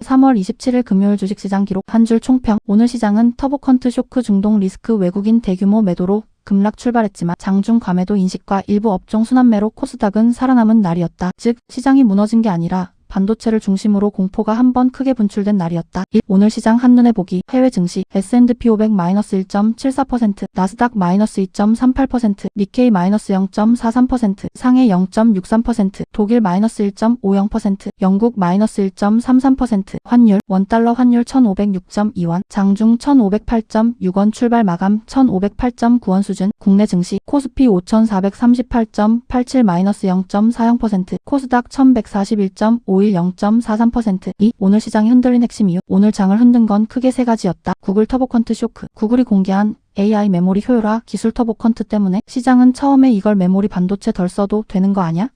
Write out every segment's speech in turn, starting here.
3월 27일 금요일 주식시장 기록 한 줄 총평. 오늘 시장은 터보컨트 쇼크 중동 리스크 외국인 대규모 매도로 급락 출발했지만 장중 과매도 인식과 일부 업종 순환매로 코스닥은 살아남은 날이었다. 즉 시장이 무너진 게 아니라 반도체를 중심으로 공포가 한번 크게 분출된 날이었다. 1. 오늘 시장 한눈에 보기. 해외 증시 S&P 500 -1.74%, 나스닥 -2.38%, 니케이 -0.43%, 상해 0.63%, 독일 -1.50%, 영국 -1.33%, 환율 원달러 환율 1,506.2원, 장중 1,508.6원 출발 마감 1,508.9원 수준. 국내 증시 코스피 5,438.87 -0.40%, 코스닥 1,141.51 0.43%. 2. 오늘 시장이 흔들린 핵심 이유. 오늘 장을 흔든 건 크게 세 가지였다. 구글 터보컨트 쇼크. 구글이 공개한 AI 메모리 효율화 기술 터보컨트 때문에 시장은 처음에 이걸 메모리 반도체 덜 써도 되는 거 아냐?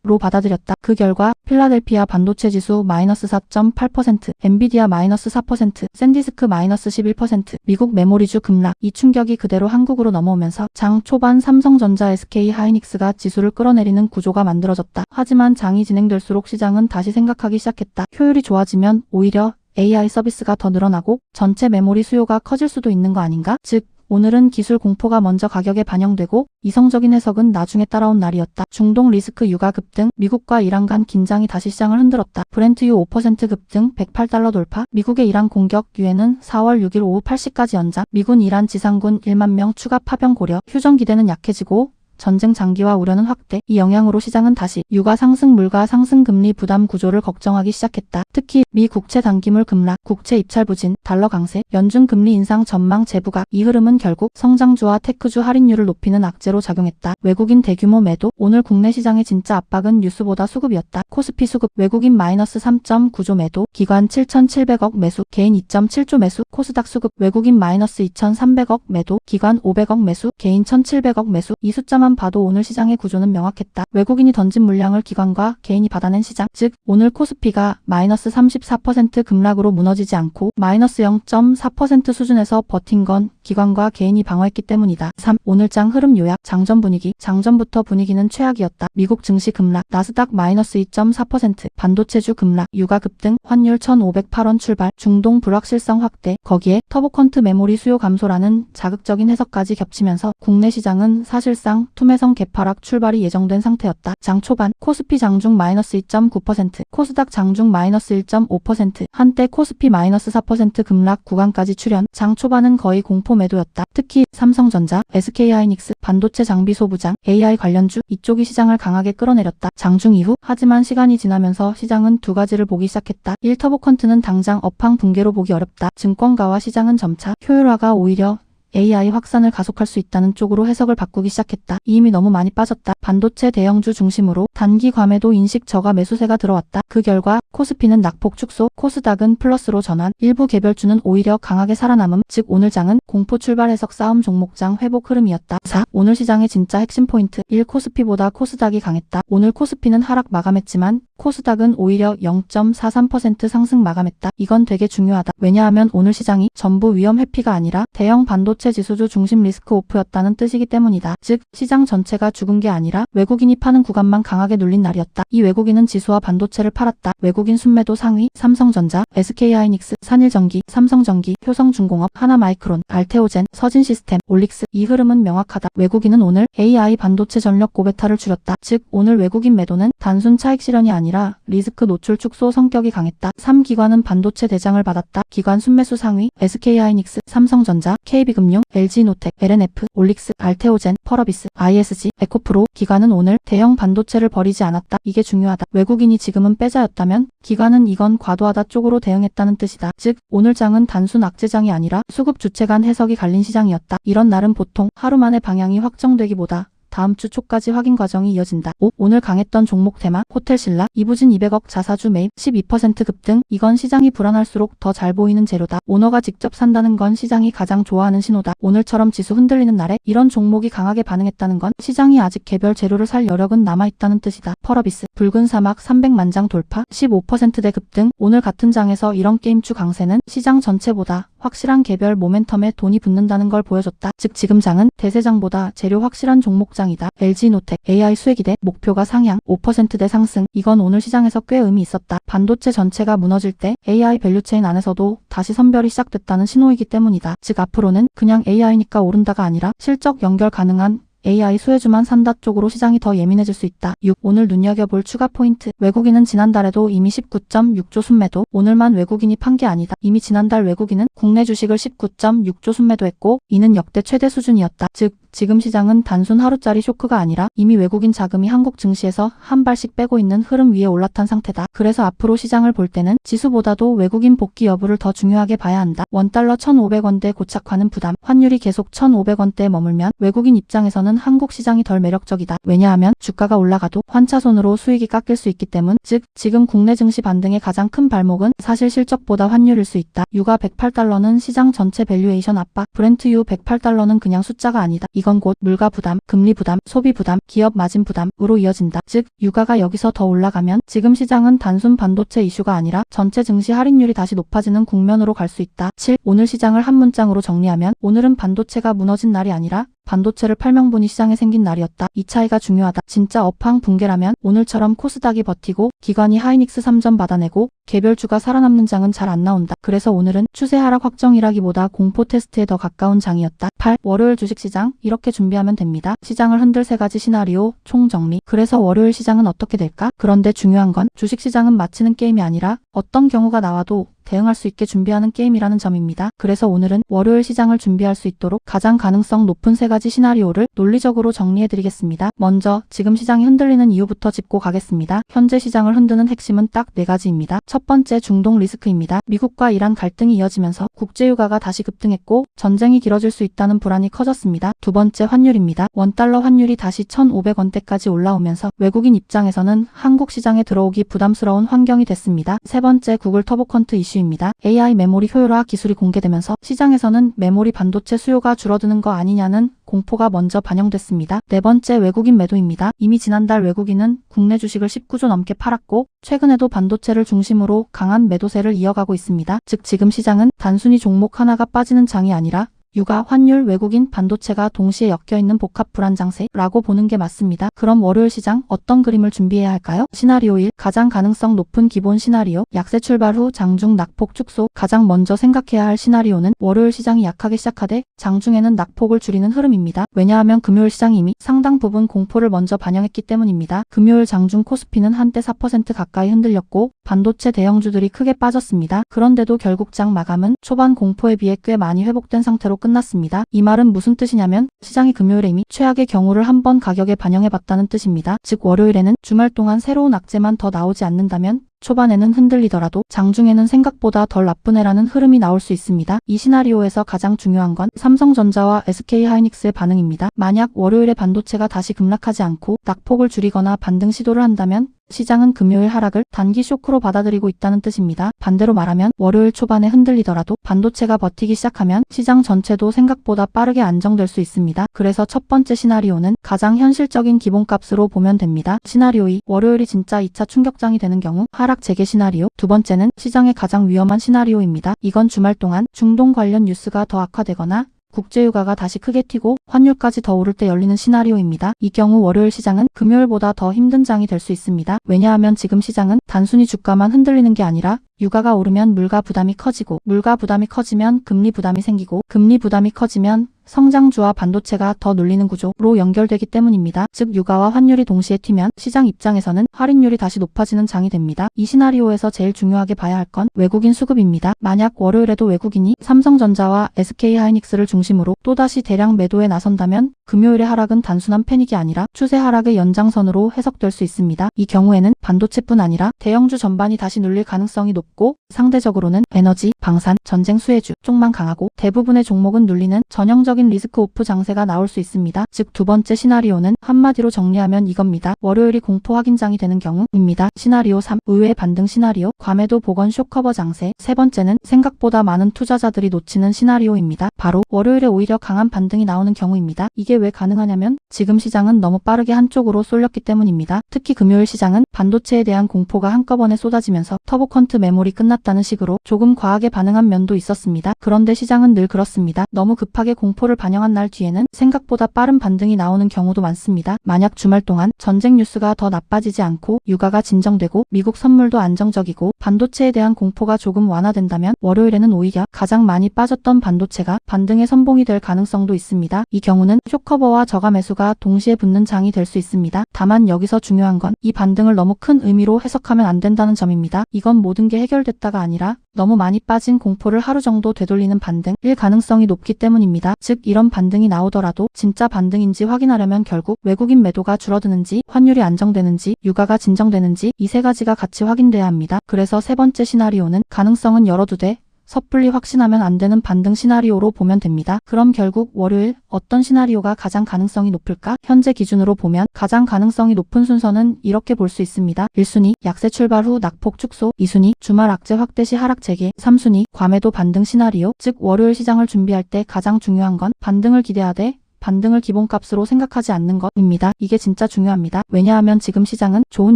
로 받아들였다. 그 결과 필라델피아 반도체 지수 -4.8%, 엔비디아 -4%, 샌디스크 -11%, 미국 메모리주 급락. 이 충격이 그대로 한국으로 넘어오면서 장 초반 삼성전자, SK 하이닉스가 지수를 끌어내리는 구조가 만들어졌다. 하지만 장이 진행될수록 시장은 다시 생각하기 시작했다. 효율이 좋아지면 오히려 AI 서비스가 더 늘어나고 전체 메모리 수요가 커질 수도 있는 거 아닌가? 즉 오늘은 기술 공포가 먼저 가격에 반영되고 이성적인 해석은 나중에 따라온 날이었다. 중동 리스크 유가 급등, 미국과 이란 간 긴장이 다시 시장을 흔들었다. 브렌트유 5% 급등, 108달러 돌파. 미국의 이란 공격 유예는 4월 6일 오후 8시까지 연장. 미군 이란 지상군 1만 명 추가 파병 고려. 휴전 기대는 약해지고 전쟁 장기화 우려는 확대. 이 영향으로 시장은 다시 유가 상승, 물가 상승, 금리 부담 구조를 걱정하기 시작했다. 특히 미 국채 단기물 급락, 국채 입찰 부진, 달러 강세, 연준 금리 인상 전망 재부각. 이 흐름은 결국 성장주와 테크주 할인율을 높이는 악재로 작용했다. 외국인 대규모 매도. 오늘 국내 시장의 진짜 압박은 뉴스보다 수급이었다. 코스피 수급, 외국인 -3.9조 매도, 기관 7,700억 매수, 개인 2.7조 매수. 코스닥 수급, 외국인 -2,300억 매도, 기관 500억 매수, 개인 1,700억 매수. 이 숫자만 봐도 오늘 시장의 구조는 명확했다. 외국인이 던진 물량을 기관과 개인이 받아낸 시장. 즉 오늘 코스피가 -34% 급락으로 무너지지 않고 -0.4% 수준에서 버틴 건 기관과 개인이 방어했기 때문이다. 3. 오늘 장 흐름 요약. 장전 분위기. 장전부터 분위기는 최악이었다. 미국 증시 급락, 나스닥 -2.4%, 반도체주 급락, 유가 급등, 환율 1,508원 출발, 중동 불확실성 확대, 거기에 터보컨트 메모리 수요 감소라는 자극적인 해석까지 겹치면서 국내 시장은 사실상 투매성 개파락 출발이 예정된 상태였다. 장 초반 코스피 장중 -2.9%, 코스닥 장중 -1.5%, 한때 코스피 -4% 급락 구간까지 출현. 장 초반은 거의 공포 매도였다. 특히 삼성전자, SK 하이닉스, 반도체 장비 소부장, AI 관련주 이쪽이 시장을 강하게 끌어내렸다. 장중 이후 하지만 시간이 지나면서 시장은 두 가지를 보기 시작했다. 1. 터보컨트는 당장 업황 붕괴로 보기 어렵다. 증권가와 시장은 점차 효율화가 오히려 AI 확산을 가속할 수 있다는 쪽으로 해석을 바꾸기 시작했다. 이미 너무 많이 빠졌다. 반도체 대형주 중심으로 단기 과매도 인식 저가 매수세가 들어왔다. 그 결과 코스피는 낙폭 축소, 코스닥은 플러스로 전환, 일부 개별주는 오히려 강하게 살아남음. 즉 오늘 장은 공포 출발 해석 싸움 종목장 회복 흐름이었다. 4. 오늘 시장의 진짜 핵심 포인트. 1. 코스피보다 코스닥이 강했다. 오늘 코스피는 하락 마감했지만 코스닥은 오히려 0.43% 상승 마감했다. 이건 되게 중요하다. 왜냐하면 오늘 시장이 전부 위험 회피가 아니라 대형 반도체 지수주 중심 리스크 오프였다는 뜻이기 때문이다. 즉 시장 전체가 죽은 게 아니라 외국인이 파는 구간만 강하게 눌린 날이었다. 이 외국인은 지수와 반도체를 팔았다. 외국인 순매도 상위 삼성전자, SK하이닉스, 산일전기, 삼성전기, 효성중공업, 하나마이크론, 알테오젠, 서진시스템, 올릭스. 이 흐름은 명확하다. 외국인은 오늘 AI 반도체 전력 고베타를 줄였다. 즉 오늘 외국인 매도는 단순 차익 실현이 아니라 리스크 노출 축소 성격이 강했다. 3. 기관은 반도체 대장을 받았다. 기관 순매수 상위 SK하이닉스, 삼성전자, KB금융, LG노텍, LNF, 올릭스, 알테오젠, 펄어비스, ISG, 에코프로. 기관은 오늘 대형 반도체를 버리지 않았다. 이게 중요하다. 외국인이 지금은 빼자였다면 기관은 이건 과도하다 쪽으로 대응했다는 뜻이다. 즉 오늘 장은 단순 악재장이 아니라 수급 주체 간 해석이 갈린 시장이었다. 이런 날은 보통 하루 만에 방향이 확정되기보다 다음 주 초까지 확인 과정이 이어진다. 5. 오늘 강했던 종목 테마. 호텔신라, 이부진 200억 자사주 매입, 12% 급등. 이건 시장이 불안할수록 더 잘 보이는 재료다. 오너가 직접 산다는 건 시장이 가장 좋아하는 신호다. 오늘처럼 지수 흔들리는 날에 이런 종목이 강하게 반응했다는 건 시장이 아직 개별 재료를 살 여력은 남아있다는 뜻이다. 펄어비스, 붉은 사막 300만 장 돌파, 15%대 급등. 오늘 같은 장에서 이런 게임주 강세는 시장 전체보다 확실한 개별 모멘텀에 돈이 붙는다는 걸 보여줬다. 즉 지금 장은 대세장보다 재료 확실한 종목장이다. LG노텍 AI 수혜기대 목표가 상향 5%대 상승. 이건 오늘 시장에서 꽤 의미 있었다. 반도체 전체가 무너질 때 AI 밸류체인 안에서도 다시 선별이 시작됐다는 신호이기 때문이다. 즉 앞으로는 그냥 AI니까 오른다가 아니라 실적 연결 가능한 AI 수혜주만 산다 쪽으로 시장이 더 예민해질 수 있다. 6. 오늘 눈여겨볼 추가 포인트. 외국인은 지난달에도 이미 19.6조 순매도. 오늘만 외국인이 판 게 아니다. 이미 지난달 외국인은 국내 주식을 19.6조 순매도했고 이는 역대 최대 수준이었다. 즉 지금 시장은 단순 하루짜리 쇼크가 아니라 이미 외국인 자금이 한국 증시에서 한 발씩 빼고 있는 흐름 위에 올라탄 상태다. 그래서 앞으로 시장을 볼 때는 지수보다도 외국인 복귀 여부를 더 중요하게 봐야 한다. 원달러 1,500원대 고착화는 부담. 환율이 계속 1,500원대에 머물면 외국인 입장에서는 한국 시장이 덜 매력적이다. 왜냐하면 주가가 올라가도 환차손으로 수익이 깎일 수 있기 때문. 즉 지금 국내 증시 반등의 가장 큰 발목은 사실 실적보다 환율일 수 있다. 유가 108달러는 시장 전체 밸류에이션 압박. 브렌트유 108달러는 그냥 숫자가 아니다. 이건 곧 물가 부담, 금리 부담, 소비 부담, 기업 마진 부담으로 이어진다. 즉 유가가 여기서 더 올라가면 지금 시장은 단순 반도체 이슈가 아니라 전체 증시 할인율이 다시 높아지는 국면으로 갈 수 있다. 7. 오늘 시장을 한 문장으로 정리하면 오늘은 반도체가 무너진 날이 아니라 반도체를 팔명분이 시장에 생긴 날이었다. 이 차이가 중요하다. 진짜 업황 붕괴라면 오늘처럼 코스닥이 버티고 기관이 하이닉스 3점 받아내고 개별주가 살아남는 장은 잘 안 나온다. 그래서 오늘은 추세 하락 확정이라기보다 공포 테스트에 더 가까운 장이었다. 8. 월요일 주식시장 이렇게 준비하면 됩니다. 시장을 흔들 세 가지 시나리오 총정리. 그래서 월요일 시장은 어떻게 될까? 그런데 중요한 건 주식시장은 마치는 게임이 아니라 어떤 경우가 나와도 대응할 수 있게 준비하는 게임이라는 점입니다. 그래서 오늘은 월요일 시장을 준비할 수 있도록 가장 가능성 높은 세 가지 시나리오를 논리적으로 정리해드리겠습니다. 먼저 지금 시장이 흔들리는 이유부터 짚고 가겠습니다. 현재 시장을 흔드는 핵심은 딱 네 가지입니다. 첫 번째 중동 리스크입니다. 미국과 이란 갈등이 이어지면서 국제유가가 다시 급등했고 전쟁이 길어질 수 있다는 불안이 커졌습니다. 두 번째 환율입니다. 원달러 환율이 다시 1,500원대까지 올라오면서 외국인 입장에서는 한국 시장에 들어오기 부담스러운 환경이 됐습니다. 세 번째 구글 터보컨트 이슈입니다. AI 메모리 효율화 기술이 공개되면서 시장에서는 메모리 반도체 수요가 줄어드는 거 아니냐는 공포가 먼저 반영됐습니다. 네 번째 외국인 매도입니다. 이미 지난달 외국인은 국내 주식을 19조 넘게 팔았고 최근에도 반도체를 중심으로 강한 매도세를 이어가고 있습니다. 즉 지금 시장은 단순히 종목 하나가 빠지는 장이 아니라 유가, 환율, 외국인, 반도체가 동시에 엮여있는 복합 불안 장세라고 보는 게 맞습니다. 그럼 월요일 시장 어떤 그림을 준비해야 할까요? 시나리오 1. 가장 가능성 높은 기본 시나리오. 약세 출발 후 장중 낙폭 축소. 가장 먼저 생각해야 할 시나리오는 월요일 시장이 약하게 시작하되 장중에는 낙폭을 줄이는 흐름입니다. 왜냐하면 금요일 시장이 이미 상당 부분 공포를 먼저 반영했기 때문입니다. 금요일 장중 코스피는 한때 4% 가까이 흔들렸고 반도체 대형주들이 크게 빠졌습니다. 그런데도 결국 장 마감은 초반 공포에 비해 꽤 많이 회복된 상태로 끝났습니다. 이 말은 무슨 뜻이냐면 시장이 금요일에 이미 최악의 경우를 한번 가격에 반영해봤다는 뜻입니다. 즉 월요일에는 주말 동안 새로운 악재만 더 나오지 않는다면 초반에는 흔들리더라도 장중에는 생각보다 덜 나쁜 해라는 흐름이 나올 수 있습니다. 이 시나리오에서 가장 중요한 건 삼성전자와 SK하이닉스의 반응입니다. 만약 월요일에 반도체가 다시 급락하지 않고 낙폭을 줄이거나 반등 시도를 한다면 시장은 금요일 하락을 단기 쇼크로 받아들이고 있다는 뜻입니다. 반대로 말하면 월요일 초반에 흔들리더라도 반도체가 버티기 시작하면 시장 전체도 생각보다 빠르게 안정될 수 있습니다. 그래서 첫 번째 시나리오는 가장 현실적인 기본값으로 보면 됩니다. 시나리오 2. 월요일이 진짜 2차 충격장이 되는 경우 하락 재개 시나리오. 두 번째는 시장의 가장 위험한 시나리오입니다. 이건 주말 동안 중동 관련 뉴스가 더 악화되거나 국제유가가 다시 크게 튀고 환율까지 더 오를 때 열리는 시나리오입니다. 이 경우 월요일 시장은 금요일보다 더 힘든 장이 될 수 있습니다. 왜냐하면 지금 시장은 단순히 주가만 흔들리는 게 아니라 유가가 오르면 물가 부담이 커지고 물가 부담이 커지면 금리 부담이 생기고 금리 부담이 커지면 성장주와 반도체가 더 눌리는 구조로 연결되기 때문입니다. 즉 유가와 환율이 동시에 튀면 시장 입장에서는 할인율이 다시 높아지는 장이 됩니다. 이 시나리오에서 제일 중요하게 봐야 할 건 외국인 수급입니다. 만약 월요일에도 외국인이 삼성전자와 SK하이닉스를 중심으로 또다시 대량 매도에 나선다면 금요일의 하락은 단순한 패닉이 아니라 추세 하락의 연장선으로 해석될 수 있습니다. 이 경우에는 반도체뿐 아니라 대형주 전반이 다시 눌릴 가능성이 높고 상대적으로는 에너지, 방산, 전쟁 수혜주 쪽만 강하고 대부분의 종목은 눌리는 전형적인 리스크 오프 장세가 나올 수 있습니다. 즉 두 번째 시나리오는 한마디로 정리하면 이겁니다. 월요일이 공포 확인장이 되는 경우입니다. 시나리오 3. 의외의 반등 시나리오. 과매도 복원 쇼커버 장세. 세 번째는 생각보다 많은 투자자들이 놓치는 시나리오입니다. 바로 월요일에 오히려 강한 반등이 나오는 경우입니다. 이게 왜 가능하냐면 지금 시장은 너무 빠르게 한쪽으로 쏠렸기 때문입니다. 특히 금요일 시장은 반도체에 대한 공포가 한꺼번에 쏟아지면서 터보컨트 메모리 마무리 끝났다는 식으로 조금 과하게 반응한 면도 있었습니다. 그런데 시장은 늘 그렇습니다. 너무 급하게 공포를 반영한 날 뒤에는 생각보다 빠른 반등이 나오는 경우도 많습니다. 만약 주말 동안 전쟁 뉴스가 더 나빠지지 않고 유가가 진정되고 미국 선물도 안정적이고 반도체에 대한 공포가 조금 완화된다면 월요일에는 오히려 가장 많이 빠졌던 반도체가 반등의 선봉이 될 가능성도 있습니다. 이 경우는 쇼커버와 저가 매수가 동시에 붙는 장이 될 수 있습니다. 다만 여기서 중요한 건 이 반등을 너무 큰 의미로 해석하면 안 된다는 점입니다. 이건 모든 게 해결됐다가 아니라 너무 많이 빠진 공포를 하루 정도 되돌리는 반등일 가능성이 높기 때문입니다. 즉 이런 반등이 나오더라도 진짜 반등인지 확인하려면 결국 외국인 매도가 줄어드는지 환율이 안정되는지 유가가 진정되는지 이 세 가지가 같이 확인돼야 합니다. 그래서 세 번째 시나리오는 가능성은 열어두되 섣불리 확신하면 안 되는 반등 시나리오로 보면 됩니다. 그럼 결국 월요일 어떤 시나리오가 가장 가능성이 높을까? 현재 기준으로 보면 가장 가능성이 높은 순서는 이렇게 볼 수 있습니다. 1순위 약세 출발 후 낙폭 축소, 2순위 주말 악재 확대 시 하락 재개, 3순위 과매도 반등 시나리오. 즉 월요일 시장을 준비할 때 가장 중요한 건 반등을 기대하되 반등을 기본값으로 생각하지 않는 것입니다. 이게 진짜 중요합니다. 왜냐하면 지금 시장은 좋은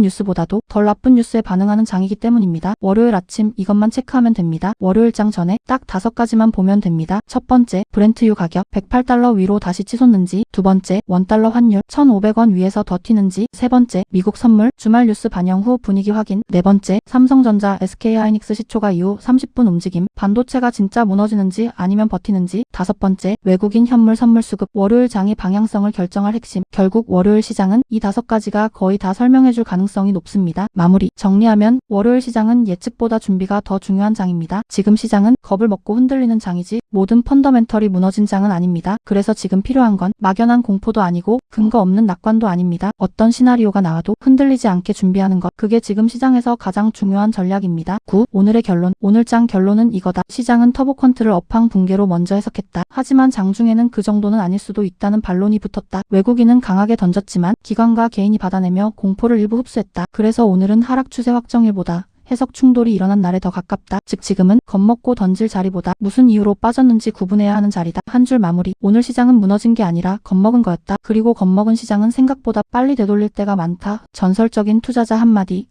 뉴스보다도 덜 나쁜 뉴스에 반응하는 장이기 때문입니다. 월요일 아침 이것만 체크하면 됩니다. 월요일장 전에 딱 5가지만 보면 됩니다. 첫 번째, 브렌트유 가격 108달러 위로 다시 치솟는지, 두 번째, 원달러 환율 1,500원 위에서 더 튀는지, 세 번째, 미국 선물 주말 뉴스 반영 후 분위기 확인, 네 번째, 삼성전자 SK하이닉스 시초가 이후 30분 움직임, 반도체가 진짜 무너지는지 아니면 버티는지, 다섯 번째, 외국인 현물 선물 수급. 월요일 장의 방향성을 결정할 핵심. 결국 월요일 시장은 이 5가지가 거의 다 설명해줄 가능성이 높습니다. 마무리 정리하면 월요일 시장은 예측보다 준비가 더 중요한 장입니다. 지금 시장은 겁을 먹고 흔들리는 장이지 모든 펀더멘털이 무너진 장은 아닙니다. 그래서 지금 필요한 건 막연한 공포도 아니고 근거 없는 낙관도 아닙니다. 어떤 시나리오가 나와도 흔들리지 않게 준비하는 것. 그게 지금 시장에서 가장 중요한 전략입니다. 9. 오늘의 결론. 오늘장 결론은 이거다. 시장은 터보컨트를 업황 붕괴로 먼저 해석했다. 하지만 장중에는 그 정도는 아닐 수도 있다는 반론이 붙었다. 외국인은 강하게 던졌지만 기관과 개인이 받아내며 공포를 일부 흡수했다. 그래서 오늘은 하락 추세 확정일보다 해석 충돌이 일어난 날에 더 가깝다. 즉 지금은 겁먹고 던질 자리보다 무슨 이유로 빠졌는지 구분해야 하는 자리다. 한 줄 마무리. 오늘 시장은 무너진 게 아니라 겁먹은 거였다. 그리고 겁먹은 시장은 생각보다 빨리 되돌릴 때가 많다. 전설적인 투자자 한마디.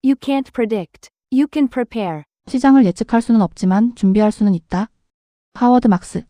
You can't predict. You can prepare. 시장을 예측할 수는 없지만 준비할 수는 있다. 하워드 막스